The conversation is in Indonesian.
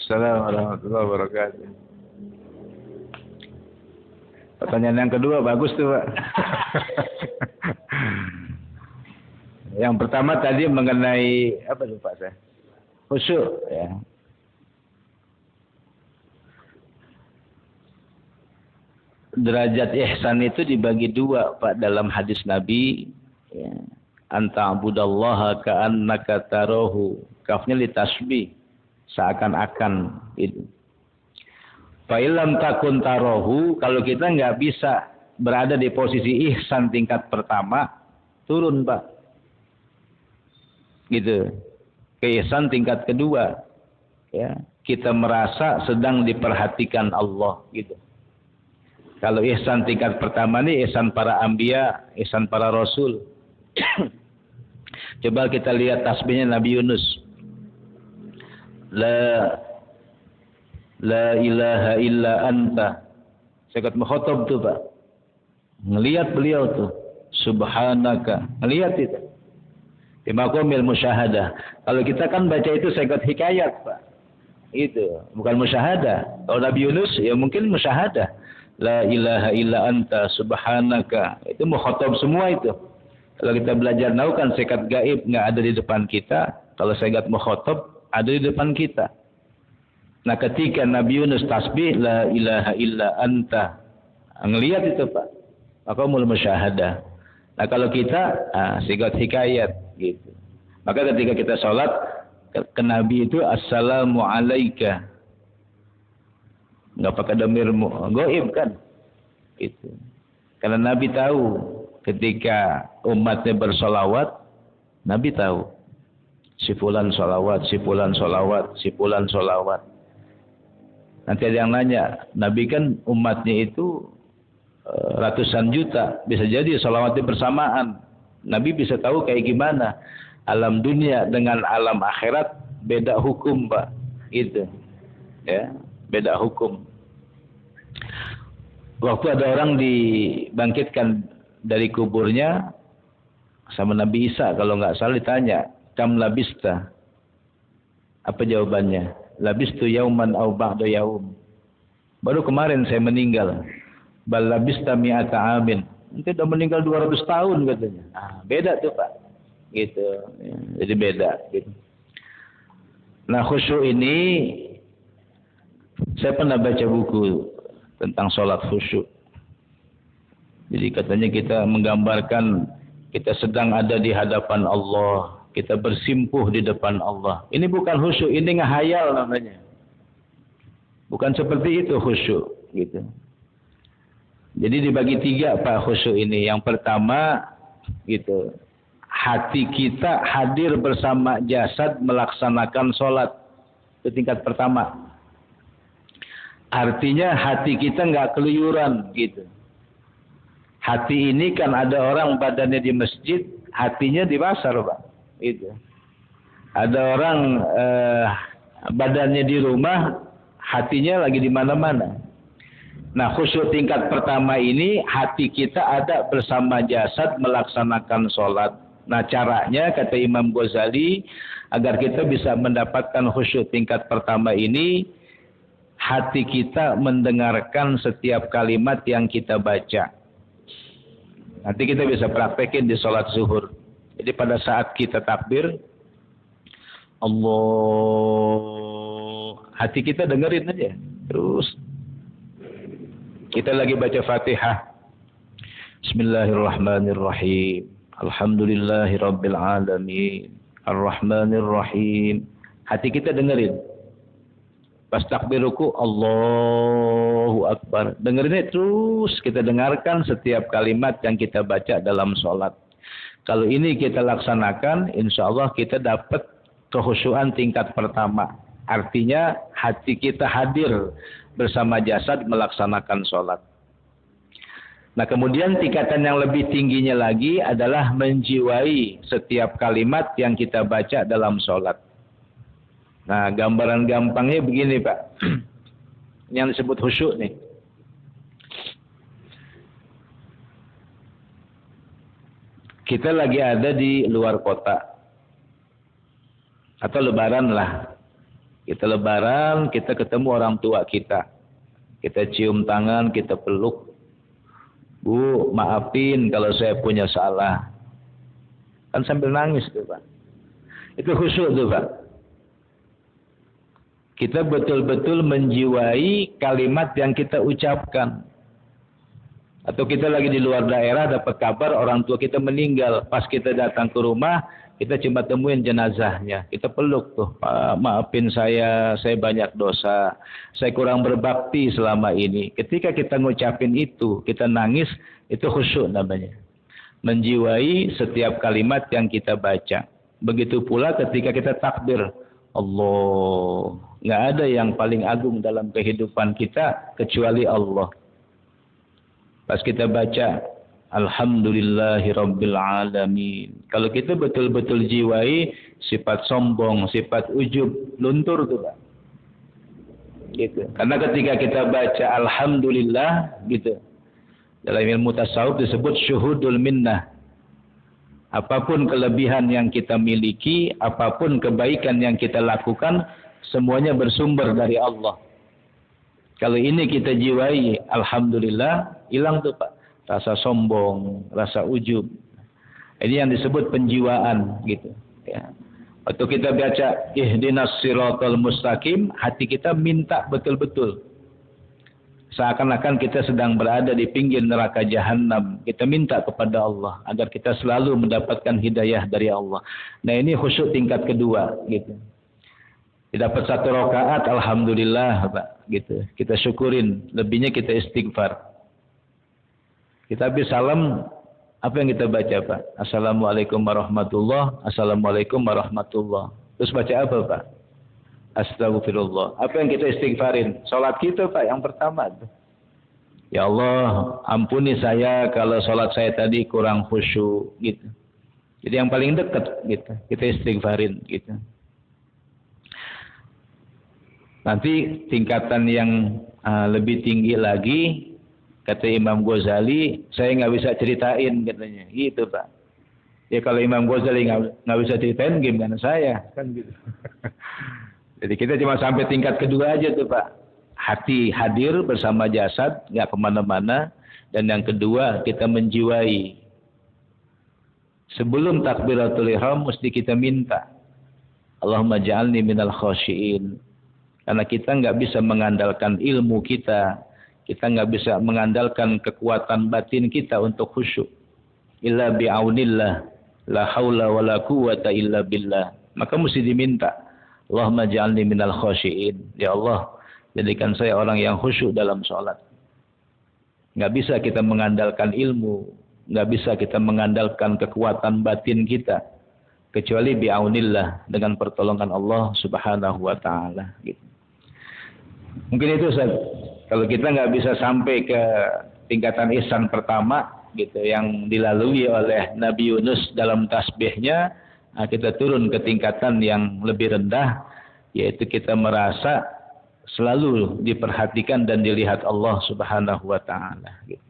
Waalaikumsalam warahmatullahi wabarakatuh. Pertanyaan yang kedua bagus tuh, Pak. Yang pertama tadi mengenai apa tuh Pak saya? Khusyuk ya. Derajat ihsan itu dibagi dua Pak dalam hadis Nabi ya. Anta abudallaha ka'annaka tarahu. Kafnya litasbih. Seakan-akan itu. Fa illam takun tarahu, kalau kita nggak bisa berada di posisi ihsan tingkat pertama, turun Pak. Gitu. Ke ihsan tingkat kedua. Ya, kita merasa sedang diperhatikan Allah gitu. Kalau ihsan tingkat pertama ini ihsan para anbiya, ihsan para rasul. Coba kita lihat tasbihnya Nabi Yunus. La ilaha illa anta. Saya kata mukhatab tuh Pak. Ngelihat beliau tuh. Subhanaka. Ngelihat itu. Di maqamil musyahadah. Kalau kita kan baca itu saya kata hikayat Pak. Itu. Bukan musyahadah. Kalau Nabi Yunus ya mungkin musyahadah. La ilaha illa anta subhanaka. Itu mukhatab semua itu. Kalau kita belajar nahu kan sekat gaib nggak ada di depan kita. Kalau sekat mukhatab ada di depan kita. Nah ketika Nabi Yunus tasbih la ilaha illa anta, ngelihat itu Pak, maka mul musyahadah. Nah kalau kita sigat hikayat gitu. Maka ketika kita sholat ke Nabi itu assalamu alaika, nggak pakai damir goib kan, gitu. Karena Nabi tahu ketika umatnya bersolawat, Nabi tahu si fulan solawat, si fulan solawat, si fulan solawat. Nanti ada yang nanya, Nabi kan umatnya itu ratusan juta, bisa jadi sholawatnya bersamaan. Nabi bisa tahu kayak gimana. Alam dunia dengan alam akhirat beda hukum Pak. Itu. Ya, beda hukum. Waktu ada orang dibangkitkan dari kuburnya sama Nabi Isa, kalau nggak salah ditanya, kam labista? Apa jawabannya? Labistu yauman au ba'da yaum. Baru kemarin saya meninggal. Bal labista mi'ata amin. Nanti udah meninggal 200 tahun katanya. Beda tuh Pak. Gitu. Ya, jadi beda gitu. Nah, khusyuk ini saya pernah baca buku tentang sholat khusyuk. Jadi katanya kita menggambarkan kita sedang ada di hadapan Allah. Kita bersimpuh di depan Allah. Ini bukan khusyuk, ini ngehayal namanya. Bukan seperti itu khusyuk, gitu. Jadi dibagi tiga Pak khusyuk ini. Yang pertama, gitu, hati kita hadir bersama jasad melaksanakan sholat. Itu tingkat pertama. Artinya hati kita nggak keluyuran, gitu. Hati ini kan ada orang badannya di masjid, hatinya di pasar Pak. Itu. Ada orang badannya di rumah, hatinya lagi di mana-mana. Nah, khusyuk tingkat pertama ini hati kita ada bersama jasad melaksanakan sholat. Nah, caranya kata Imam Ghazali agar kita bisa mendapatkan khusyuk tingkat pertama ini, hati kita mendengarkan setiap kalimat yang kita baca. Nanti kita bisa praktekin di sholat zuhur. Jadi pada saat kita takbir, Allah, hati kita dengerin aja. Terus kita lagi baca Fatihah. Bismillahirrahmanirrahim. Alhamdulillahirabbil alamin. Arrahmanirrahim. Hati kita dengerin. Pas takbir ruku, Allahu Akbar. Dengerinnya terus kita dengarkan setiap kalimat yang kita baca dalam sholat. Kalau ini kita laksanakan, insya Allah kita dapat kekhusyuan tingkat pertama. Artinya hati kita hadir bersama jasad melaksanakan sholat. Nah kemudian tingkatan yang lebih tingginya lagi adalah menjiwai setiap kalimat yang kita baca dalam sholat. Nah gambaran gampangnya begini Pak. Yang disebut khusyuk nih. Kita lagi ada di luar kota. Atau lebaran lah. Kita lebaran, kita ketemu orang tua kita. Kita cium tangan, kita peluk. Bu, maafin kalau saya punya salah. Kan sambil nangis tuh Pak. Itu khusyuk tuh Pak. Kita betul-betul menjiwai kalimat yang kita ucapkan. Atau kita lagi di luar daerah dapat kabar orang tua kita meninggal. Pas kita datang ke rumah, kita cuma temuin jenazahnya. Kita peluk tuh, Pak, maafin saya banyak dosa. Saya kurang berbakti selama ini. Ketika kita ngucapin itu, kita nangis, itu khusyuk namanya. Menjiwai setiap kalimat yang kita baca. Begitu pula ketika kita takbir. Allah. Nggak ada yang paling agung dalam kehidupan kita kecuali Allah. Pas kita baca Alhamdulillahi Rabbil Alamin. Kalau kita betul-betul jiwai sifat sombong, sifat ujub, luntur tuh Pak. Gitu. Karena ketika kita baca Alhamdulillah gitu. Dalam ilmu tasawuf disebut syuhudul minnah. Apapun kelebihan yang kita miliki, apapun kebaikan yang kita lakukan, semuanya bersumber dari Allah. Kalau ini kita jiwai, alhamdulillah, hilang tuh Pak. Rasa sombong, rasa ujub. Ini yang disebut penjiwaan gitu. Ya. Waktu kita baca ihdinas siratal mustaqim, hati kita minta betul-betul. Seakan-akan kita sedang berada di pinggir neraka jahanam. Kita minta kepada Allah agar kita selalu mendapatkan hidayah dari Allah. Nah ini khusyuk tingkat kedua gitu. Dapat 1 rakaat, alhamdulillah Pak, gitu. Kita syukurin, lebihnya kita istighfar. Kita habis salam, apa yang kita baca Pak? Assalamualaikum warahmatullah, assalamualaikum warahmatullah. Terus baca apa Pak? Astagfirullah. Apa yang kita istighfarin? Salat kita Pak yang pertama. Ya Allah, ampuni saya kalau salat saya tadi kurang khusyuk gitu. Jadi yang paling dekat gitu, kita istighfarin gitu. Nanti tingkatan yang lebih tinggi lagi, kata Imam Ghazali, saya nggak bisa ceritain katanya, gitu Pak. Ya kalau Imam Ghazali nggak bisa ceritain, gimana saya, kan gitu. Jadi kita cuma sampai tingkat kedua aja tuh Pak. Hati hadir bersama jasad, nggak kemana-mana. Dan yang kedua, kita menjiwai. Sebelum takbiratul ihram, mesti kita minta. Allahumma ja'alni minal khasyiin. Karena kita nggak bisa mengandalkan ilmu kita. Kita nggak bisa mengandalkan kekuatan batin kita untuk khusyuk. Illa bi'aunillah. La hawla wa la quwata illa billah. Maka mesti diminta. Allahumma ja'alni minal khasyiin. Ya Allah, jadikan saya orang yang khusyuk dalam sholat. Nggak bisa kita mengandalkan ilmu. Nggak bisa kita mengandalkan kekuatan batin kita. Kecuali bi'aunillah. Dengan pertolongan Allah subhanahu wa ta'ala. Gitu. Mungkin itu Ustaz. Kalau kita nggak bisa sampai ke tingkatan ihsan pertama gitu yang dilalui oleh Nabi Yunus dalam tasbihnya, kita turun ke tingkatan yang lebih rendah, yaitu kita merasa selalu diperhatikan dan dilihat Allah Subhanahu wa taala gitu.